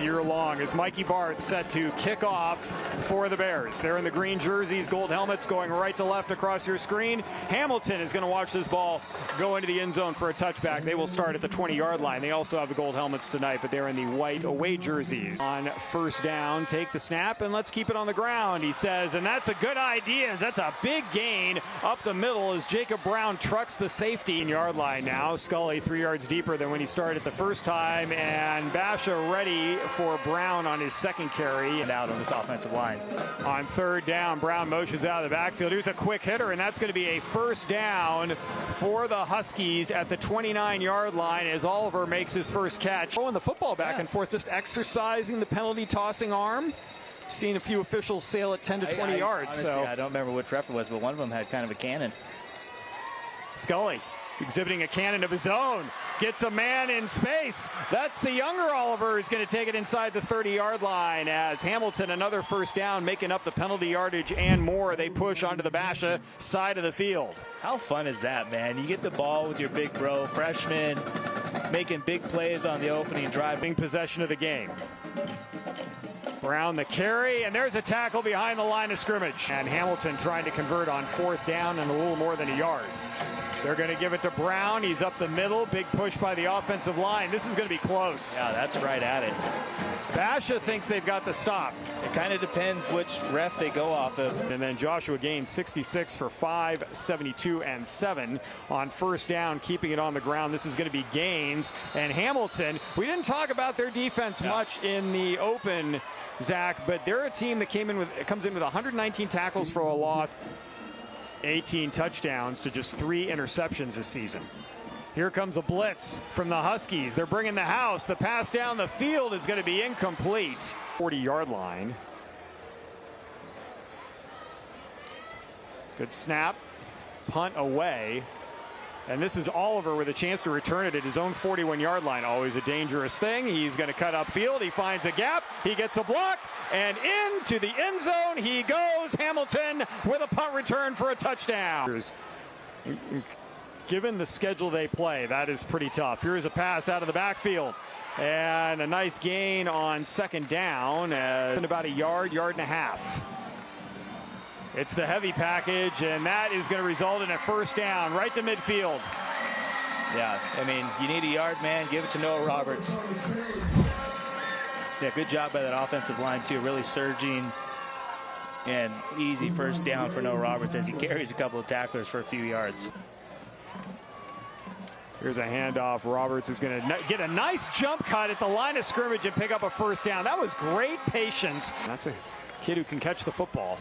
year long as Mikey Barth set to kick off for the Bears. They're in the green jerseys, gold helmets going right to left across your screen. Hamilton is going to watch this ball go into the end zone for a touchback. They will start at the 20-yard line. They also have the gold helmets tonight, but they're in the white away jerseys. On first down, take the snap and let's keep it on the ground, he says, and that's a good idea. That's a big gain up the middle as Jacob Brown trucks the safety. Yard line now. Scully 3 yards deeper than when he started the first time, and Basha ready for Brown on his second carry. And out on this offensive line. On third down, Brown motions out of the backfield. Here's a quick hitter, and that's going to be a first down for the Huskies at the 29-yard line as Oliver makes his first catch. Throwing the football back and forth, just exercising the penalty tossing arm. Seen a few officials sail at 10 to 20 yards. Honestly, so I don't remember which ref it was, but one of them had kind of a cannon. Scully exhibiting a cannon of his own, gets a man in space. That's the younger Oliver who's going to take it inside the 30-yard line as Hamilton, another first down, making up the penalty yardage and more. They push onto the Basha side of the field. How fun is that, man? You get the ball with your big bro, freshman, making big plays on the opening drive. Possession of the game. Brown the carry, and there's a tackle behind the line of scrimmage. And Hamilton trying to convert on fourth down and a little more than a yard. They're going to give it to Brown. He's up the middle. Big push by the offensive line. This is going to be close. Yeah, that's right at it. Basha thinks they've got the stop. It kind of depends which ref they go off of. And then Joshua gained 66 for 5, 72 and 7 on first down, keeping it on the ground. This is going to be Gaines and Hamilton. We didn't talk about their defense much in the open, Zach, but they're a team that comes in with 119 tackles for a loss, 18 touchdowns to just 3 interceptions this season. Here comes a blitz from the Huskies. They're bringing the house. The pass down the field is going to be incomplete. 40-yard line. Good snap. Punt away. And this is Oliver with a chance to return it at his own 41-yard line. Always a dangerous thing. He's going to cut upfield. He finds a gap. He gets a block. And into the end zone he goes. Hamilton with a punt return for a touchdown. Given the schedule they play, that is pretty tough. Here's a pass out of the backfield. And a nice gain on second down. About a yard and a half. It's the heavy package, and that is going to result in a first down right to midfield. Yeah, I mean, you need a yard man, give it to Noah Roberts. Yeah, good job by that offensive line, too. Really surging, and easy first down for Noah Roberts as he carries a couple of tacklers for a few yards. Here's a handoff. Roberts is going to get a nice jump cut at the line of scrimmage and pick up a first down. That was great patience. That's a kid who can catch the football.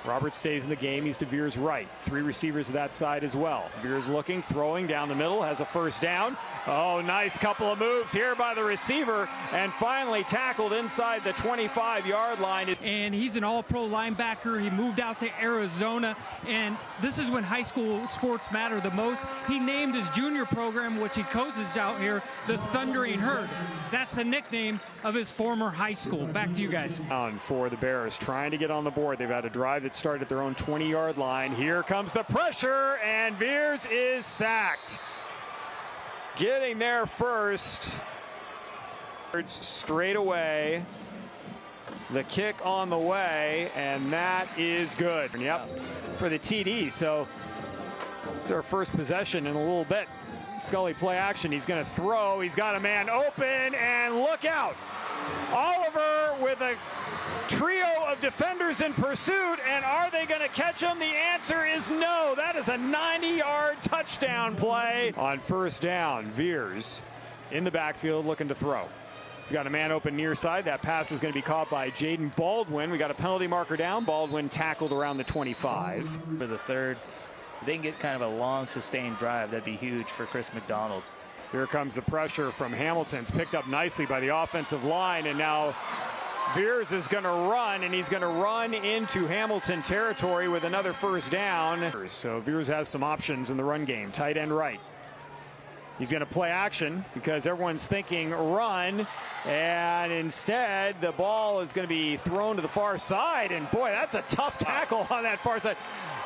Roberts stays in the game. He's to Veer's right. 3 receivers to that side as well. Veer's looking, throwing down the middle, has a first down. Oh, nice couple of moves here by the receiver, and finally tackled inside the 25-yard line. And he's an all-pro linebacker. He moved out to Arizona, and this is when high school sports matter the most. He named his junior program, which he coaches out here, the Thundering Herd. That's the nickname of his former high school. Back to you guys. For the Bears, trying to get on the board. They've had a drive that started at their own 20-yard line. Here comes the pressure, and Veers is sacked. Getting there first. Straight away. The kick on the way, and that is good. Yep, for the TD. So it's our first possession in a little bit. Scully play action. He's going to throw. He's got a man open, and look out. Oliver with a trio of defenders in pursuit, and are they going to catch him? The answer is no. That is a 90-yard touchdown play. On first down, Veers in the backfield looking to throw. He's got a man open near side. That pass is going to be caught by Jaden Baldwin. We got a penalty marker down. Baldwin tackled around the 25. For the third, if they can get kind of a long, sustained drive, that'd be huge for Chris McDonald. Here comes the pressure from Hamilton. It's picked up nicely by the offensive line, and now Veers is going to run, and he's going to run into Hamilton territory with another first down. So Veers has some options in the run game. Tight end right. He's going to play action because everyone's thinking run, and instead the ball is going to be thrown to the far side, and boy, that's a tough tackle on that far side.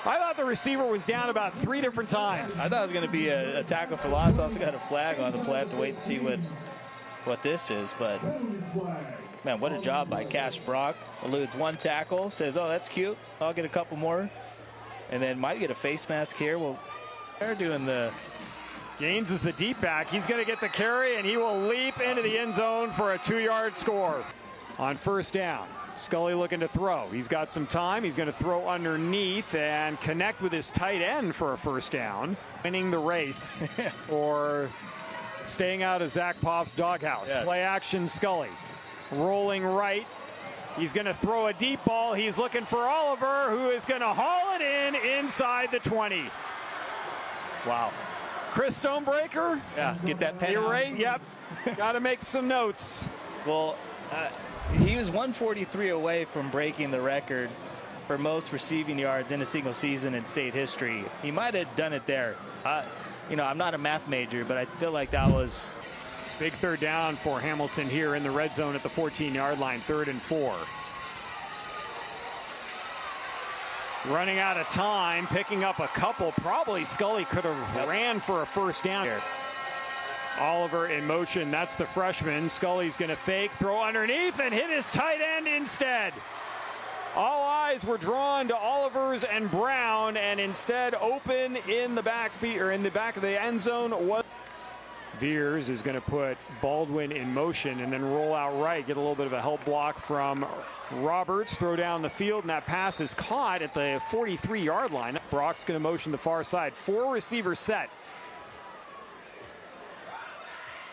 I thought the receiver was down about 3 different times. I thought it was going to be a tackle for loss. Also got a flag on the play. I have to wait and see what what this is, but man, what a job by Cash Brock. Eludes one tackle, says, oh, that's cute, I'll get a couple more, and then might get a face mask here. Well, they're doing the Gaines is the deep back. He's going to get the carry, and he will leap into the end zone for a 2-yard score. On first down, Scully looking to throw. He's got some time. He's going to throw underneath and connect with his tight end for a first down. Winning the race for staying out of Zach Poff's doghouse. Yes. Play action, Scully. Rolling right. He's going to throw a deep ball. He's looking for Oliver, who is going to haul it in inside the 20. wow. Chris Stonebreaker. Yeah, get that pen. You're out. right. Yep. Got to make some notes. Well, he was 143 away from breaking the record for most receiving yards in a single season in state history. He might have done it there. You know, I'm not a math major, but I feel like that was Big third down for Hamilton here in the red zone at the 14-yard line, 3rd and 4. Running out of time, picking up a couple. Probably Scully could have ran for a first down here. Oliver in motion. That's the freshman. Scully's going to fake, throw underneath, and hit his tight end instead. All eyes were drawn to Oliver's and Brown, and instead open in the back of the end zone was Veers is going to put Baldwin in motion and then roll out right, get a little bit of a help block from Roberts, throw down the field, and that pass is caught at the 43-yard line. Brock's going to motion the far side. 4 receiver set.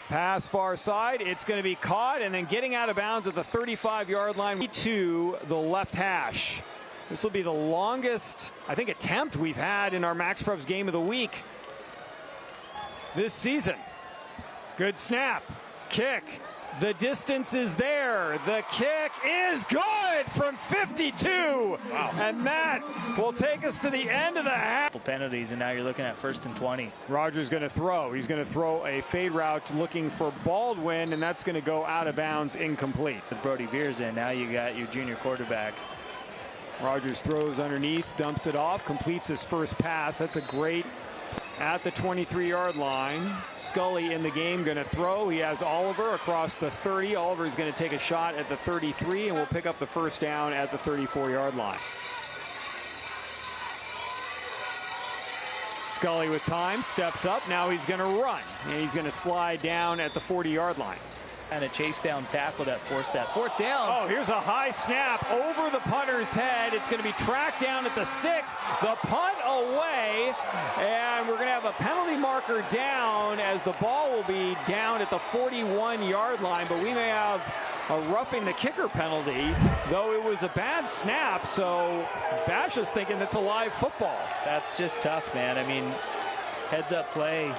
Pass far side, it's going to be caught, and then getting out of bounds at the 35-yard line to the left hash. This will be the longest, I think, attempt we've had in our Maxpreps game of the week this season. Good snap, kick. The distance is there. The kick is good from 52. Wow. And that will take us to the end of the half. penalties, and now you're looking at 1st and 20. Rogers going to throw. He's going to throw a fade route looking for Baldwin, and that's going to go out of bounds, incomplete. With Brody Veers in, now you got your junior quarterback. Rogers throws underneath, dumps it off, completes his first pass. That's a great at the 23-yard line. Scully in the game, going to throw. He has Oliver across the 30. Oliver's going to take a shot at the 33, and will pick up the first down at the 34-yard line. Scully with time, steps up. Now he's going to run, and he's going to slide down at the 40-yard line. And a chase down tackle that forced that 4th down. Oh, here's a high snap over the punter's head. It's going to be tracked down at the 6. The punt away, and we're going to have a penalty marker down as the ball will be down at the 41-yard line, but we may have a roughing the kicker penalty, though it was a bad snap, so Basha's thinking that's a live football. That's just tough, man. I mean, heads up play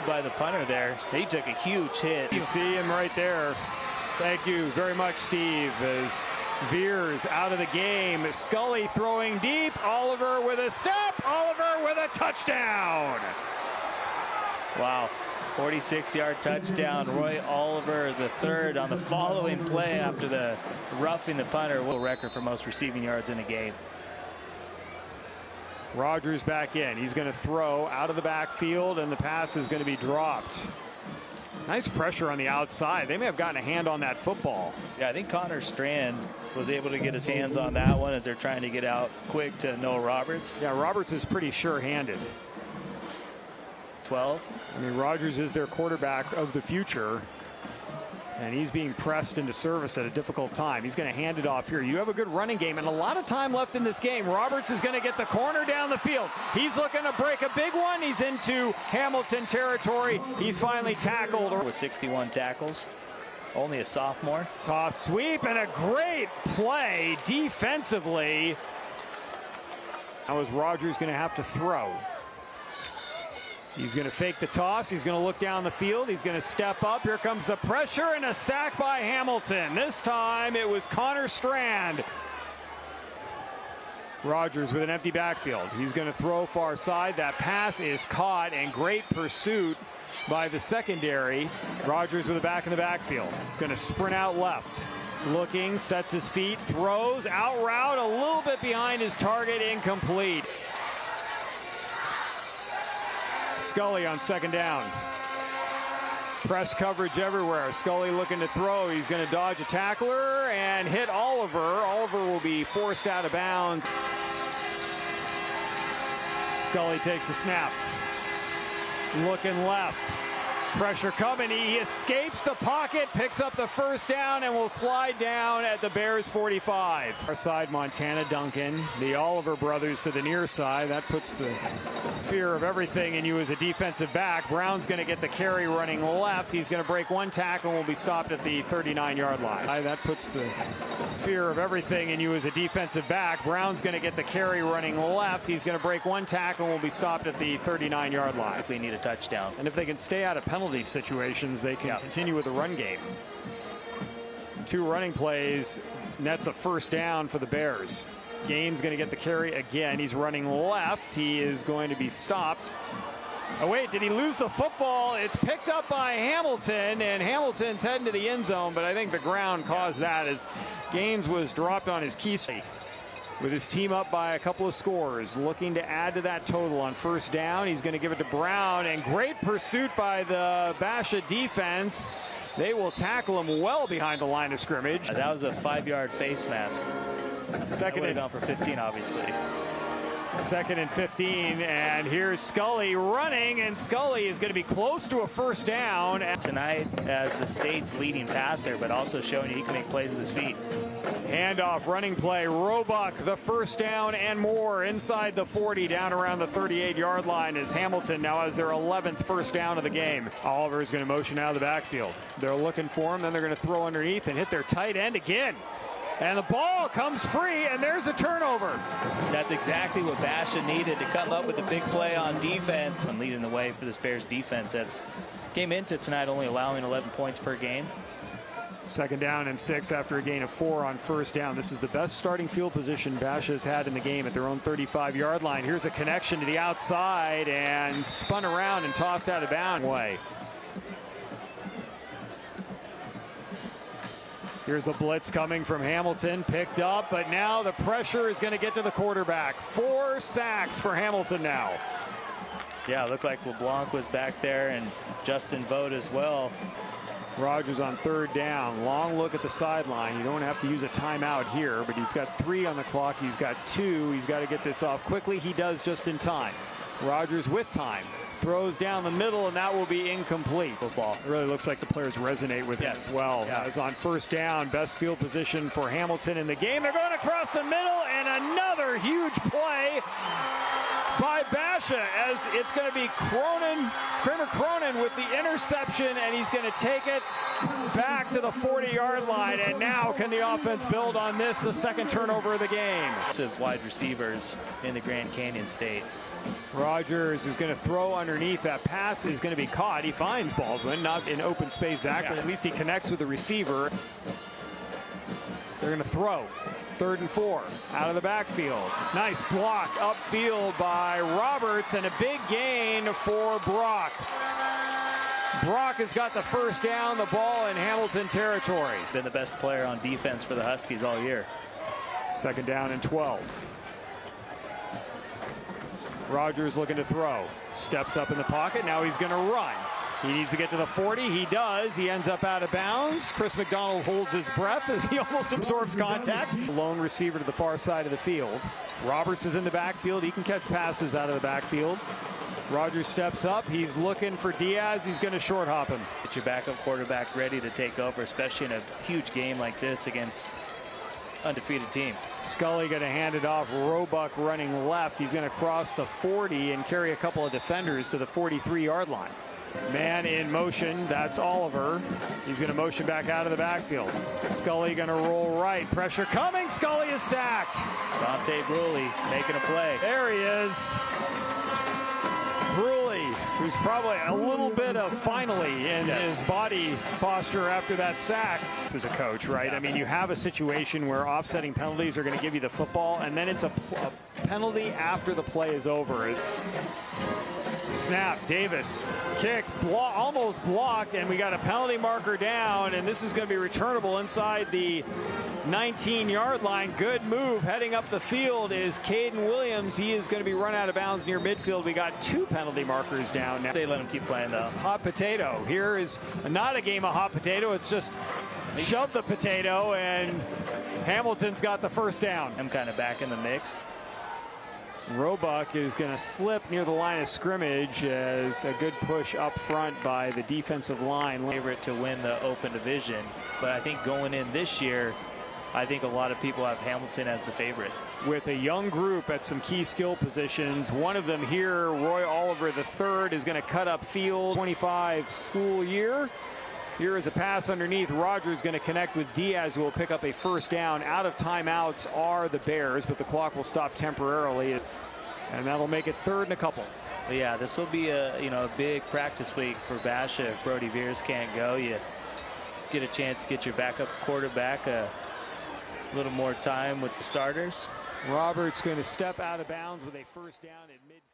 by the punter there. He took a huge hit. You see him right there. Thank you very much, Steve. As Veers out of the game. Scully throwing deep. Oliver with a step. Oliver with a touchdown. Wow. 46-yard touchdown. Roy Oliver the third on the following play after the roughing the punter. World record for most receiving yards in a game. Rogers back in. He's going to throw out of the backfield, and the pass is going to be dropped. Nice pressure on the outside. They may have gotten a hand on that football. Yeah, I think Connor Strand was able to get his hands on that one as they're trying to get out quick to Noah Roberts. Yeah, Roberts is pretty sure-handed. 12. I mean, Rogers is their quarterback of the future, and he's being pressed into service at a difficult time. He's going to hand it off here. You have a good running game and a lot of time left in this game. Roberts is going to get the corner down the field. He's looking to break a big one. He's into Hamilton territory. He's finally tackled. With 61 tackles. Only a sophomore. Toss sweep and a great play defensively. Now is Rogers going to have to throw. He's going to fake the toss. He's going to look down the field. He's going to step up. Here comes the pressure and a sack by Hamilton. This time it was Connor Strand. Rogers with an empty backfield. He's going to throw far side. That pass is caught, and great pursuit by the secondary. Rogers with a back in the backfield. He's going to sprint out left. Looking, sets his feet, throws, out route, a little bit behind his target, incomplete. Scully on 2nd down. Press coverage everywhere. Scully looking to throw. He's going to dodge a tackler and hit Oliver. Oliver will be forced out of bounds. Scully takes a snap. Looking left. Pressure coming. He escapes the pocket, picks up the first down, and will slide down at the Bears 45. Our side, Montana Duncan, the Oliver brothers to the near side. That puts the fear of everything in you as a defensive back. Brown's going to get the carry running left. He's going to break one tackle and will be stopped at the 39-yard line. That puts the fear of everything in you as a defensive back. Brown's going to get the carry running left. He's going to break one tackle and will be stopped at the 39-yard line. They need a touchdown. And if they can stay out of penalty situations, they can continue with the run game. 2 running plays, and that's a first down for the Bears. Gaines going to get the carry again. He's running left. He is going to be stopped. Oh wait, did he lose the football? It's picked up by Hamilton, and Hamilton's heading to the end zone, but I think the ground caused that as Gaines was dropped on his key. With his team up by a couple of scores, looking to add to that total on first down. He's going to give it to Brown, and great pursuit by the Basha defense. They will tackle him well behind the line of scrimmage. That was a 5-yard face mask. Second and down for 15, obviously. 2nd and 15, and here's Scully running, and Scully is going to be close to a first down. Tonight as the state's leading passer, but also showing he can make plays with his feet. Handoff, running play, Roebuck, the first down and more inside the 40, down around the 38-yard line as Hamilton now has their 11th first down of the game. Oliver is going to motion out of the backfield. They're looking for him, then they're going to throw underneath and hit their tight end again. And the ball comes free, and there's a turnover. That's exactly what Basha needed to come up with a big play on defense. I'm leading the way for this Bears defense that's came into tonight only allowing 11 points per game. 2nd down and 6 after a gain of 4 on first down. This is the best starting field position Basha has had in the game at their own 35-yard line. Here's a connection to the outside and spun around and tossed out of bounds. Here's a blitz coming from Hamilton, picked up, but now the pressure is going to get to the quarterback. 4 sacks for Hamilton now. Yeah, it looked like LeBlanc was back there and Justin Vogt as well. Rogers on 3rd down. Long look at the sideline. You don't have to use a timeout here, but he's got 3 on the clock. He's got 2. He's got to get this off quickly. He does just in time. Rogers with time. Throws down the middle, and that will be incomplete. Football. It really looks like the players resonate with it as well. Yeah. As on first down, best field position for Hamilton in the game. They're going across the middle, and another huge play by Basha as it's going to be Kramer Cronin with the interception, and he's going to take it back to the 40-yard line. And now can the offense build on this, the 2nd turnover of the game? Wide receivers in the Grand Canyon State. Rogers is going to throw underneath. That pass is going to be caught. He finds Baldwin, not in open space, Zach, but at least he connects with the receiver. They're going to throw. 3rd and 4 out of the backfield. Nice block upfield by Roberts, and a big gain for Brock. Brock has got the first down, the ball in Hamilton territory. Been the best player on defense for the Huskies all year. 2nd down and 12. Rogers looking to throw. Steps up in the pocket. Now he's going to run. He needs to get to the 40. He does. He ends up out of bounds. Chris McDonald holds his breath as he almost absorbs contact. Lone receiver to the far side of the field. Roberts is in the backfield. He can catch passes out of the backfield. Rogers steps up. He's looking for Diaz. He's going to short hop him. Get your backup quarterback ready to take over, especially in a huge game like this against undefeated team. Scully going to hand it off. Roebuck running left. He's going to cross the 40 and carry a couple of defenders to the 43-yard line. Man in motion. That's Oliver. He's going to motion back out of the backfield. Scully going to roll right. Pressure coming. Scully is sacked. Dante Bruley making a play. There he is. Bruley, who's probably a little bit of finally in his body posture after that sack. This is a coach, right? I mean, you have a situation where offsetting penalties are going to give you the football, and then it's a penalty after the play is over. Snap, Davis, kick, almost blocked, and we got a penalty marker down, and this is going to be returnable inside the 19-yard line. Good move heading up the field is Caden Williams. He is going to be run out of bounds near midfield. We got 2 penalty markers down now. They let him keep playing, though. It's hot potato. Here is not a game of hot potato. It's just shove the potato, and Hamilton's got the first down. I'm kind of back in the mix. Roebuck is going to slip near the line of scrimmage as a good push up front by the defensive line. Favorite to win the Open Division, but I think going in this year, I think a lot of people have Hamilton as the favorite. With a young group at some key skill positions, one of them here, Roy Oliver III, is going to cut up field. 25 school year. Here is a pass underneath. Rogers going to connect with Diaz, who will pick up a first down. Out of timeouts are the Bears, but the clock will stop temporarily, and that'll make it 3rd and a couple. Yeah, this will be a big practice week for Basha. If Brody Veers can't go, you get a chance to get your backup quarterback a little more time with the starters. Roberts going to step out of bounds with a first down at midfield.